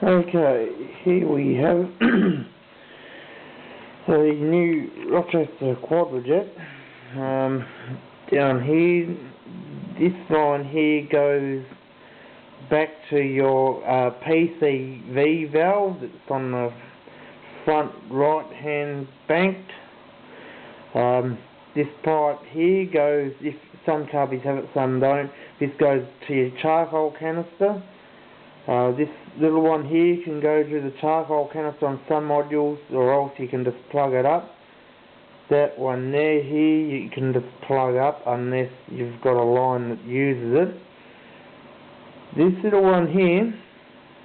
Okay, here we have the new Rochester quadrijet. Down here, this line here goes back to your PCV valve that's on the front right hand banked. This pipe here goes, if some cubbies have it, some don't, this goes to your charcoal canister. This little one here can go to the charcoal canister on some modules, or else you can just plug it up. That one there here you can just plug up unless you've got a line that uses it. This little one here,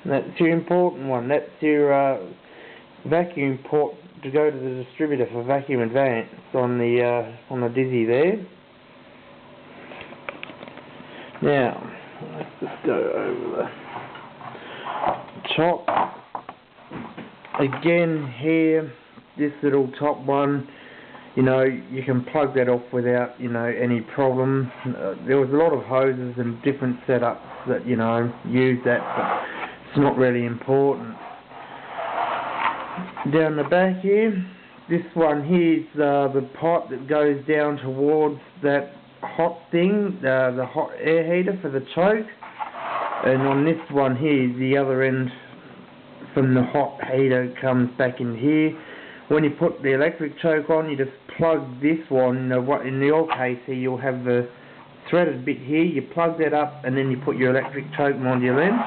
that's your important one. That's your vacuum port to go to the distributor for vacuum advance on the dizzy there. Now let's just go over the top again here. This little top one, you can plug that off without any problem. There was a lot of hoses and different setups that use that, but it's not really important. Down the back here, this one here is the pipe that goes down towards that hot thing, the hot air heater for the choke. And on this one here, the other end from the hot heater comes back in here. When you put the electric choke on, you just plug this one. In your case here, you'll have the threaded bit here. You plug that up, and then you put your electric choke module in.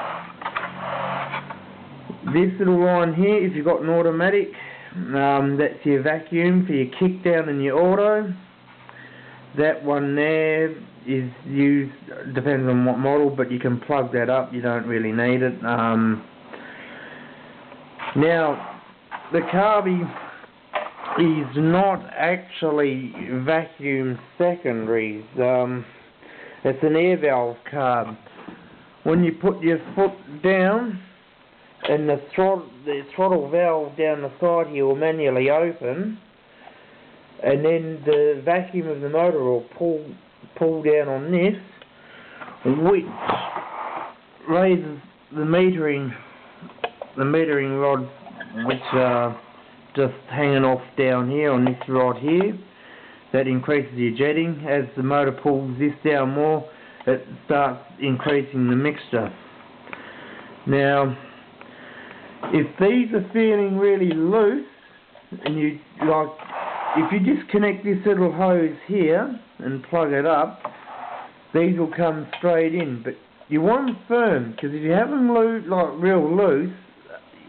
This little line here, if you've got an automatic, that's your vacuum for your kick down and your auto. That one there is used, depends on what model, but you can plug that up, you don't really need it. Now, the carby is not actually vacuum secondaries. It's an air valve carb. When you put your foot down, and the throttle valve down the side here will manually open, and then the vacuum of the motor will pull down on this, which raises the metering rods, which are just hanging off down here on this rod here. That increases your jetting. As the motor pulls this down more, it starts increasing the mixture. Now, if these are feeling really loose, and if you disconnect this little hose here and plug it up, these will come straight in. But you want them firm, because if you have them real loose,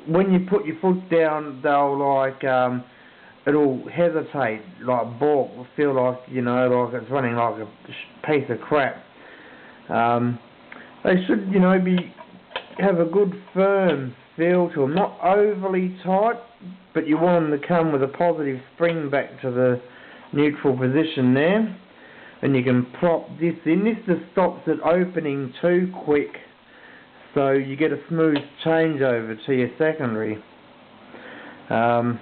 when you put your foot down, they'll it'll hesitate, like balk, will feel like like it's running like a piece of crap. They should have a good firm feel to them, not overly tight, but you want them to come with a positive spring back to the neutral position there. And you can prop this in. This just stops it opening too quick, so you get a smooth changeover to your secondary. I'll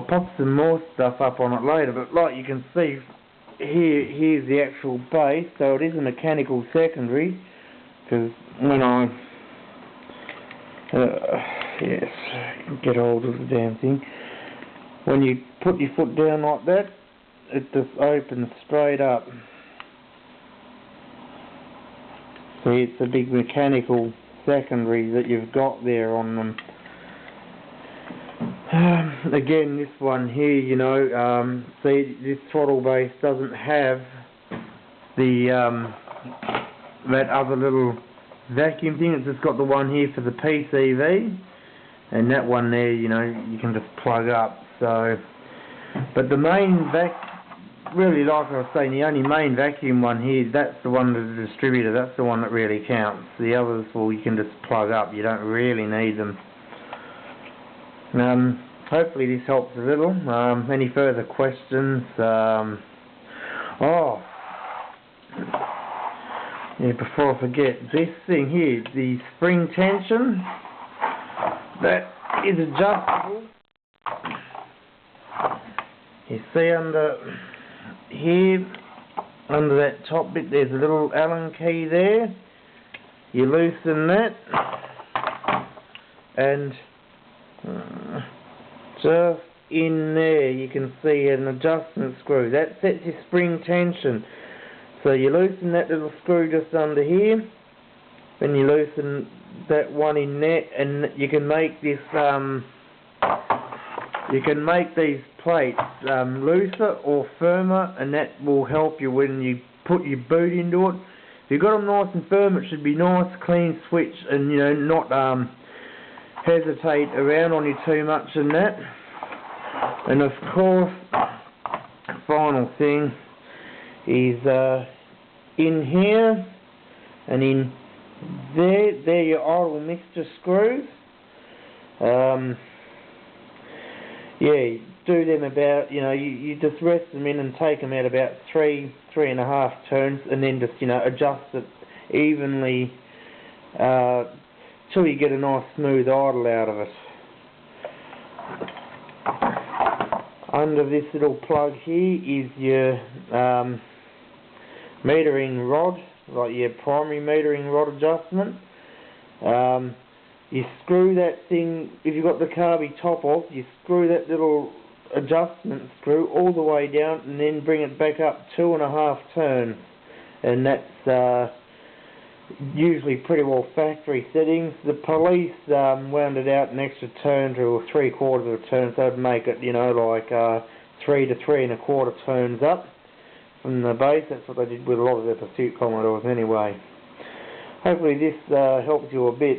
pop some more stuff up on it later, but like you can see here's the actual base, so it is a mechanical secondary, because when I yes, get hold of the damn thing. When you put your foot down like that, it just opens straight up. See, it's a big mechanical secondary that you've got there on them. Again, this one here, see, this throttle base doesn't have the that other little vacuum thing. It's just got the one here for the PCV, and that one there, you can just plug up. So, but the main really, like I was saying, the only main vacuum one here, that's the one to the distributor. That's the one that really counts. The others, well, you can just plug up. You don't really need them. Hopefully this helps a little. Any further questions? Yeah, before I forget, this thing here, the spring tension, that is adjustable. You see under here, under that top bit, there's a little Allen key there. You loosen that, and just in there you can see an adjustment screw. That sets your spring tension. So you loosen that little screw just under here, then you loosen that one in there, and you can make this you can make these plates looser or firmer, and that will help you when you put your boot into it. If you've got them nice and firm, it should be nice, clean switch, and you know, not hesitate around on you too much in that. And of course, final thing is in here and in there. They're your idle mixture screws. Yeah, do them about, you know, you just rest them in and take them out about 3.5 turns, and then just, you know, adjust it evenly till you get a nice smooth idle out of it. Under this little plug here is your metering rod, like your primary metering rod adjustment. You screw that thing, if you've got the carby top off, you screw that little adjustment screw all the way down and then bring it back up 2.5 turns. And that's usually pretty well factory settings. The police wound it out an extra turn to 3/4 of a turn, so it'd make it, you know, like 3 to 3.25 turns up from the base. That's what they did with a lot of their Pursuit Commodores anyway. Hopefully this helps you a bit.